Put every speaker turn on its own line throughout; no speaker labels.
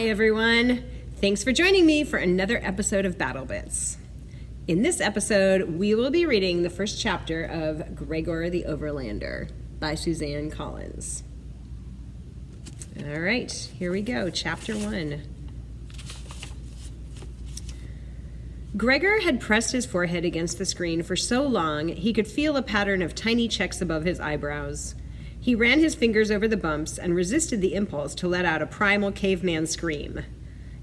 Hi everyone! Thanks for joining me for another episode of Battle Bits. In this episode, we will be reading the first chapter of Gregor the Overlander by Suzanne Collins. All right, here we go, chapter 1. Gregor had pressed his forehead against the screen for so long he could feel a pattern of tiny checks above his eyebrows. He ran his fingers over the bumps and resisted the impulse to let out a primal caveman scream.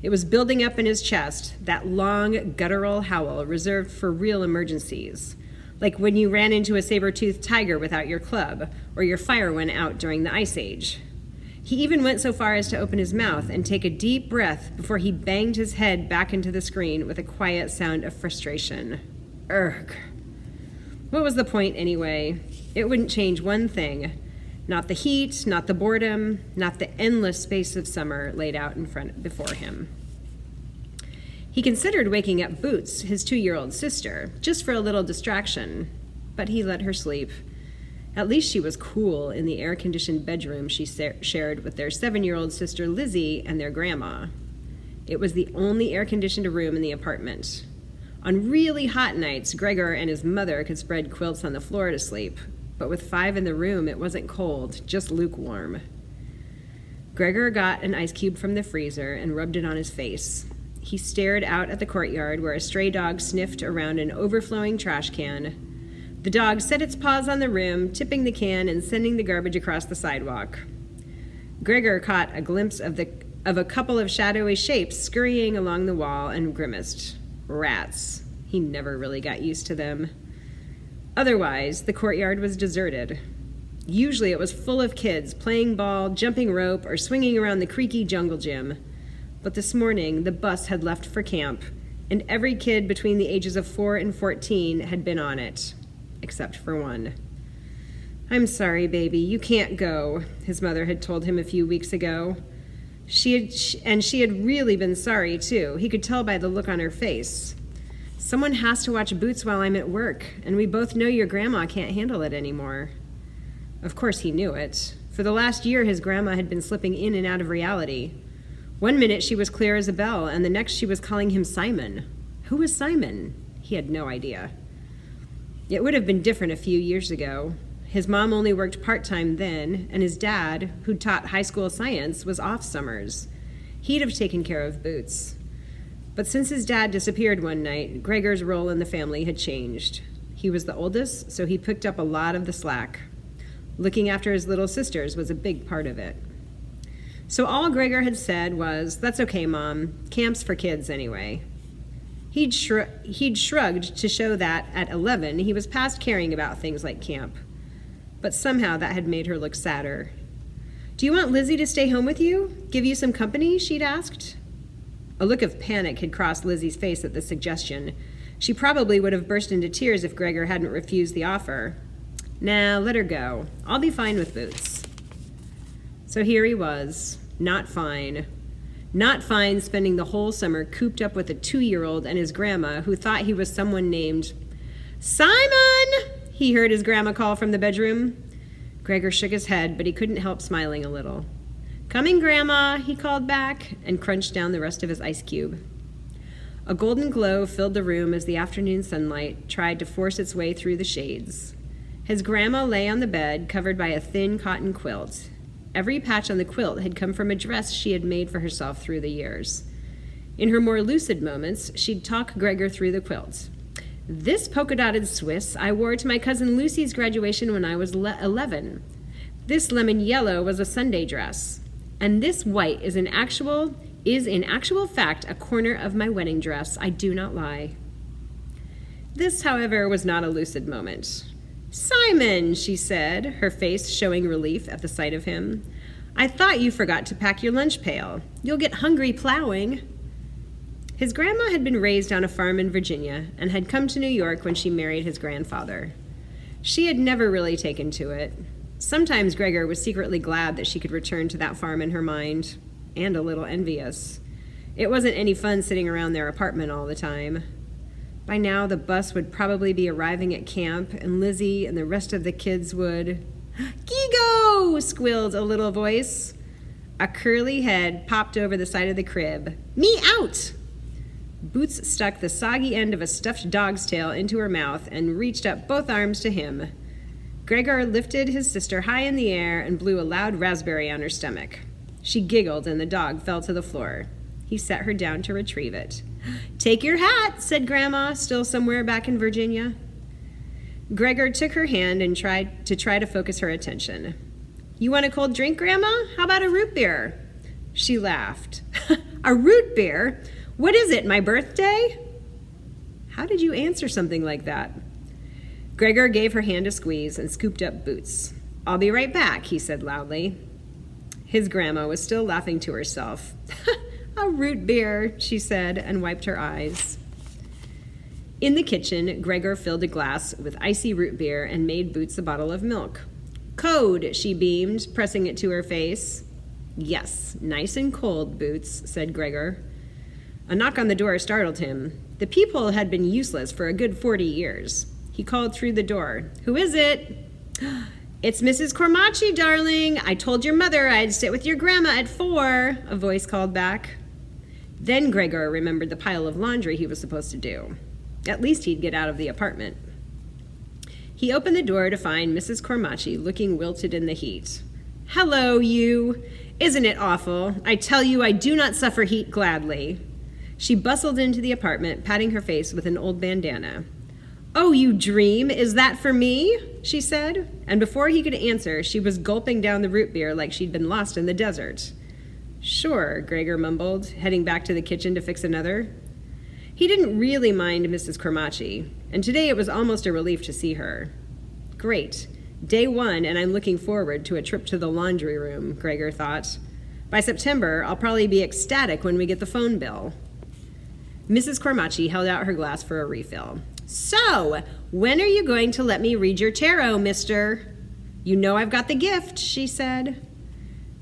It was building up in his chest, that long, guttural howl reserved for real emergencies, like when you ran into a saber-toothed tiger without your club, or your fire went out during the Ice Age. He even went so far as to open his mouth and take a deep breath before he banged his head back into the screen with a quiet sound of frustration. Urgh. What was the point anyway? It wouldn't change one thing. Not the heat, not the boredom, not the endless space of summer laid out before him. He considered waking up Boots, his 2-year-old sister, just for a little distraction, but he let her sleep. At least she was cool in the air-conditioned bedroom she shared with their 7-year-old sister Lizzie and their grandma. It was the only air-conditioned room in the apartment. On really hot nights, Gregor and his mother could spread quilts on the floor to sleep, but with 5 in the room, it wasn't cold, just lukewarm. Gregor got an ice cube from the freezer and rubbed it on his face. He stared out at the courtyard where a stray dog sniffed around an overflowing trash can. The dog set its paws on the rim, tipping the can and sending the garbage across the sidewalk. Gregor caught a glimpse of a couple of shadowy shapes scurrying along the wall and grimaced. Rats. He never really got used to them. Otherwise, the courtyard was deserted. Usually it was full of kids playing ball, jumping rope, or swinging around the creaky jungle gym. But this morning, the bus had left for camp, and every kid between the ages of 4 and 14 had been on it, except for one. "I'm sorry, baby, you can't go," his mother had told him a few weeks ago. She had really been sorry, too. He could tell by the look on her face. "Someone has to watch Boots while I'm at work, and we both know your grandma can't handle it anymore." Of course he knew it. For the last year, his grandma had been slipping in and out of reality. One minute she was clear as a bell, and the next she was calling him Simon. Who was Simon? He had no idea. It would have been different a few years ago. His mom only worked part-time then, and his dad, who taught high school science, was off summers. He'd have taken care of Boots. But since his dad disappeared one night, Gregor's role in the family had changed. He was the oldest, so he picked up a lot of the slack. Looking after his little sisters was a big part of it. So all Gregor had said was, "That's okay, Mom. Camp's for kids anyway." He'd shrugged to show that, at 11, he was past caring about things like camp. But somehow that had made her look sadder. "Do you want Lizzie to stay home with you? Give you some company?" she'd asked. A look of panic had crossed Lizzie's face at the suggestion. She probably would have burst into tears if Gregor hadn't refused the offer. "Nah, let her go. I'll be fine with Boots." So here he was, not fine. Not fine spending the whole summer cooped up with a 2-year-old and his grandma who thought he was someone named Simon! He heard his grandma call from the bedroom. Gregor shook his head, but he couldn't help smiling a little. "Coming, Grandma," he called back, and crunched down the rest of his ice cube. A golden glow filled the room as the afternoon sunlight tried to force its way through the shades. His grandma lay on the bed, covered by a thin cotton quilt. Every patch on the quilt had come from a dress she had made for herself through the years. In her more lucid moments, she'd talk Gregor through the quilt. "This polka-dotted Swiss I wore to my cousin Lucy's graduation when I was 11. This lemon yellow was a Sunday dress. And this white is in actual fact a corner of my wedding dress. I do not lie." This, however, was not a lucid moment. "Simon," she said, her face showing relief at the sight of him. "I thought you forgot to pack your lunch pail. You'll get hungry plowing." His grandma had been raised on a farm in Virginia and had come to New York when she married his grandfather. She had never really taken to it. Sometimes Gregor was secretly glad that she could return to that farm in her mind, and a little envious. It wasn't any fun sitting around their apartment all the time. By now, the bus would probably be arriving at camp, and Lizzie and the rest of the kids would... "Gigo!" squealed a little voice. A curly head popped over the side of the crib. "Me out!" Boots stuck the soggy end of a stuffed dog's tail into her mouth and reached up both arms to him. Gregor lifted his sister high in the air and blew a loud raspberry on her stomach. She giggled and the dog fell to the floor. He set her down to retrieve it. "Take your hat," said Grandma, still somewhere back in Virginia. Gregor took her hand and tried to focus her attention. "You want a cold drink, Grandma? How about a root beer?" She laughed. "A root beer? What is it, my birthday?" "How did you answer something like that?" Gregor gave her hand a squeeze and scooped up Boots. "I'll be right back," he said loudly. His grandma was still laughing to herself. "A root beer," she said, and wiped her eyes. In the kitchen, Gregor filled a glass with icy root beer and made Boots a bottle of milk. "Code," she beamed, pressing it to her face. "Yes, nice and cold, Boots," said Gregor. A knock on the door startled him. The peephole had been useless for a good 40 years. He called through the door. "Who is it?" "It's Mrs. Cormacci, darling. I told your mother I'd sit with your grandma at 4, a voice called back. Then Gregor remembered the pile of laundry he was supposed to do. At least he'd get out of the apartment. He opened the door to find Mrs. Cormacci looking wilted in the heat. "Hello, you. Isn't it awful? I tell you, I do not suffer heat gladly." She bustled into the apartment, patting her face with an old bandana. "Oh, you dream, is that for me?" she said, and before he could answer, she was gulping down the root beer like she'd been lost in the desert. "Sure," Gregor mumbled, heading back to the kitchen to fix another. He didn't really mind Mrs. Cormacci, and today it was almost a relief to see her. Great. Day 1, and I'm looking forward to a trip to the laundry room, Gregor thought. By September, I'll probably be ecstatic when we get the phone bill. Mrs. Cormacci held out her glass for a refill. "So, when are you going to let me read your tarot, mister?" "You know I've got the gift," she said.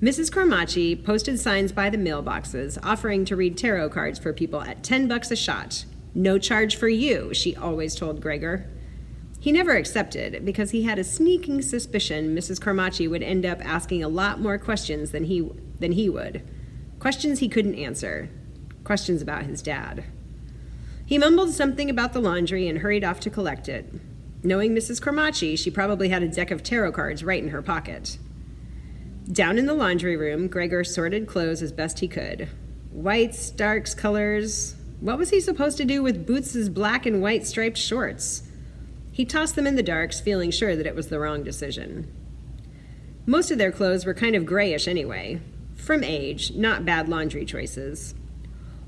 Mrs. Cormacci posted signs by the mailboxes offering to read tarot cards for people at $10 a shot. "No charge for you," she always told Gregor. He never accepted because he had a sneaking suspicion Mrs. Cormacci would end up asking a lot more questions than he would. Questions he couldn't answer. Questions about his dad. He mumbled something about the laundry and hurried off to collect it. Knowing Mrs. Cormacci, she probably had a deck of tarot cards right in her pocket. Down in the laundry room, Gregor sorted clothes as best he could. Whites, darks, colors. What was he supposed to do with Boots's black and white striped shorts? He tossed them in the darks, feeling sure that it was the wrong decision. Most of their clothes were kind of grayish anyway. From age, not bad laundry choices.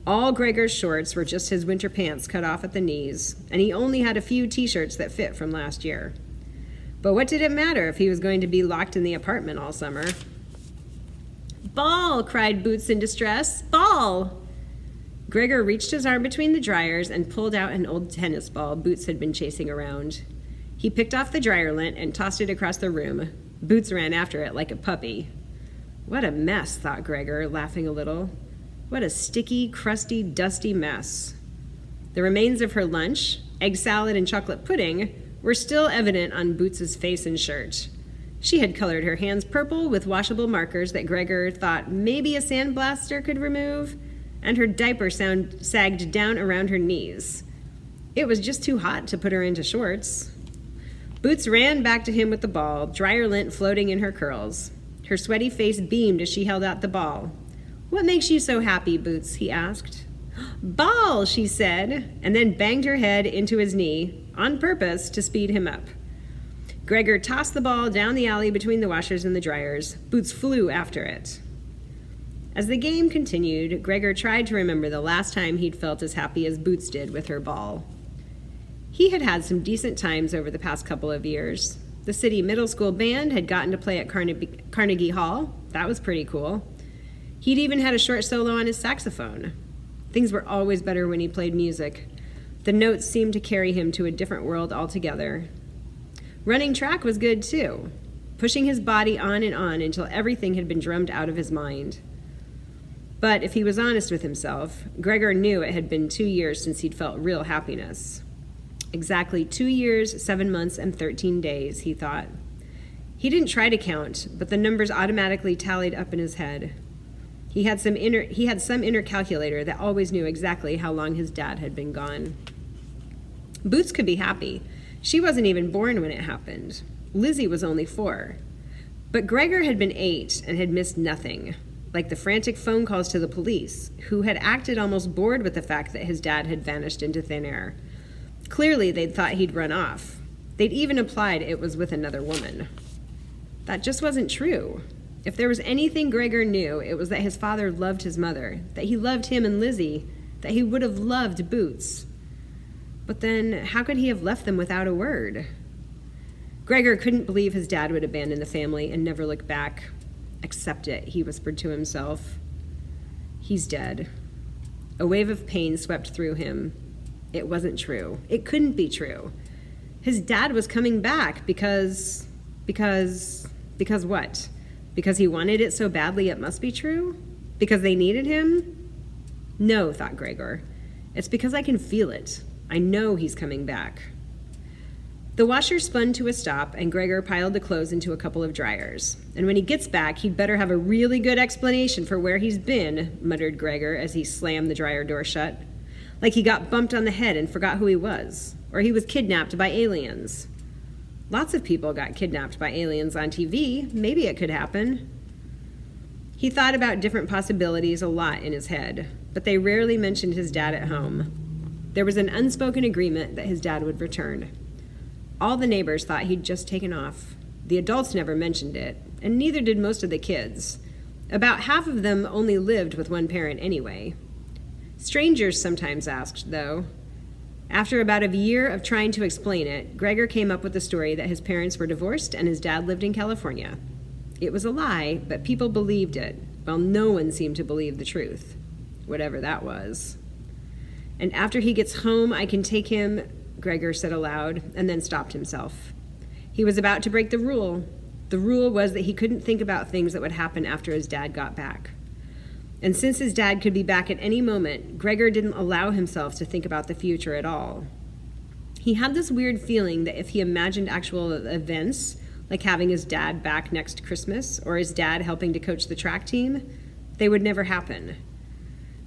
All Gregor's shorts were just his winter pants cut off at the knees, and he only had a few t-shirts that fit from last year. But what did it matter if he was going to be locked in the apartment all summer? "Ball!" cried Boots in distress. "Ball!" Gregor reached his arm between the dryers and pulled out an old tennis ball Boots had been chasing around. He picked off the dryer lint and tossed it across the room. Boots ran after it like a puppy. What a mess, thought Gregor, laughing a little. What a sticky, crusty, dusty mess. The remains of her lunch, egg salad and chocolate pudding, were still evident on Boots's face and shirt. She had colored her hands purple with washable markers that Gregor thought maybe a sandblaster could remove, and her diaper sagged down around her knees. It was just too hot to put her into shorts. Boots ran back to him with the ball, dryer lint floating in her curls. Her sweaty face beamed as she held out the ball. "What makes you so happy, Boots?" he asked. "Ball," she said, and then banged her head into his knee, on purpose to speed him up. Gregor tossed the ball down the alley between the washers and the dryers. Boots flew after it. As the game continued, Gregor tried to remember the last time he'd felt as happy as Boots did with her ball. He had had some decent times over the past couple of years. The city middle school band had gotten to play at Carnegie Hall. That was pretty cool. He'd even had a short solo on his saxophone. Things were always better when he played music. The notes seemed to carry him to a different world altogether. Running track was good too, pushing his body on and on until everything had been drummed out of his mind. But if he was honest with himself, Gregor knew it had been 2 years since he'd felt real happiness. Exactly 2 years, 7 months, and 13 days, he thought. He didn't try to count, but the numbers automatically tallied up in his head. He had some inner calculator that always knew exactly how long his dad had been gone. Boots could be happy. She wasn't even born when it happened. Lizzie was only 4. But Gregor had been 8 and had missed nothing, like the frantic phone calls to the police, who had acted almost bored with the fact that his dad had vanished into thin air. Clearly, they'd thought he'd run off. They'd even implied it was with another woman. That just wasn't true. If there was anything Gregor knew, it was that his father loved his mother, that he loved him and Lizzie, that he would have loved Boots. But then, how could he have left them without a word? Gregor couldn't believe his dad would abandon the family and never look back. Accept it, he whispered to himself. He's dead. A wave of pain swept through him. It wasn't true. It couldn't be true. His dad was coming back because what? Because he wanted it so badly it must be true? Because they needed him? No, thought Gregor. It's because I can feel it. I know he's coming back. The washer spun to a stop, and Gregor piled the clothes into a couple of dryers. And when he gets back, he'd better have a really good explanation for where he's been, muttered Gregor as he slammed the dryer door shut. Like he got bumped on the head and forgot who he was, or he was kidnapped by aliens. Lots of people got kidnapped by aliens on TV. Maybe it could happen. He thought about different possibilities a lot in his head, but they rarely mentioned his dad at home. There was an unspoken agreement that his dad would return. All the neighbors thought he'd just taken off. The adults never mentioned it, and neither did most of the kids. About half of them only lived with one parent anyway. Strangers sometimes asked, though. After about a year of trying to explain it, Gregor came up with the story that his parents were divorced and his dad lived in California. It was a lie, but people believed it, while no one seemed to believe the truth, whatever that was. And after he gets home, I can take him, Gregor said aloud, and then stopped himself. He was about to break the rule. The rule was that he couldn't think about things that would happen after his dad got back. And since his dad could be back at any moment, Gregor didn't allow himself to think about the future at all. He had this weird feeling that if he imagined actual events, like having his dad back next Christmas, or his dad helping to coach the track team, they would never happen.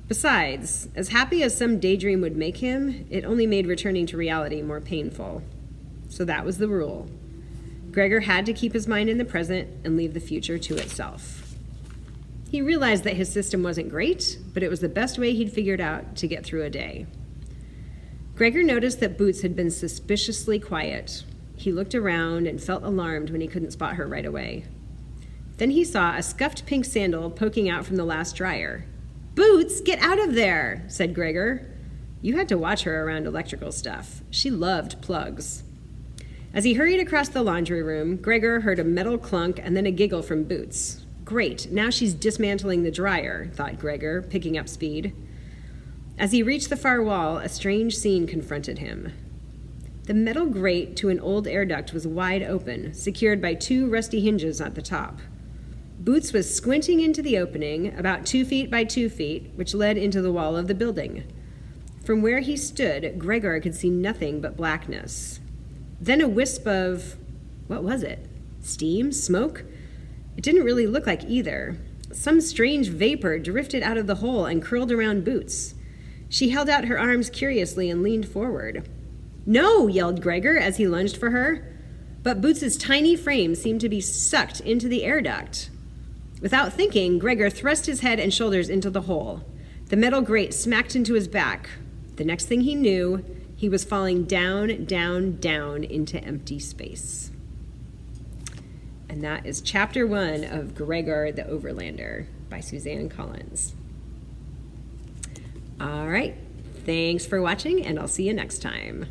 Besides, as happy as some daydream would make him, it only made returning to reality more painful. So that was the rule. Gregor had to keep his mind in the present and leave the future to itself. He realized that his system wasn't great, but it was the best way he'd figured out to get through a day. Gregor noticed that Boots had been suspiciously quiet. He looked around and felt alarmed when he couldn't spot her right away. Then he saw a scuffed pink sandal poking out from the last dryer. "Boots, get out of there," said Gregor. You had to watch her around electrical stuff. She loved plugs. As he hurried across the laundry room, Gregor heard a metal clunk and then a giggle from Boots. Great, now she's dismantling the dryer, thought Gregor, picking up speed. As he reached the far wall, a strange scene confronted him. The metal grate to an old air duct was wide open, secured by 2 rusty hinges at the top. Boots was squinting into the opening, about 2 feet by 2 feet, which led into the wall of the building. From where he stood, Gregor could see nothing but blackness. Then a wisp of, what was it? Steam? Smoke? It didn't really look like either. Some strange vapor drifted out of the hole and curled around Boots. She held out her arms curiously and leaned forward. "No!" yelled Gregor as he lunged for her. But Boots's tiny frame seemed to be sucked into the air duct. Without thinking, Gregor thrust his head and shoulders into the hole. The metal grate smacked into his back. The next thing he knew, he was falling down, down, down into empty space. And that is Chapter 1 of Gregor the Overlander by Suzanne Collins. All right, thanks for watching, and I'll see you next time.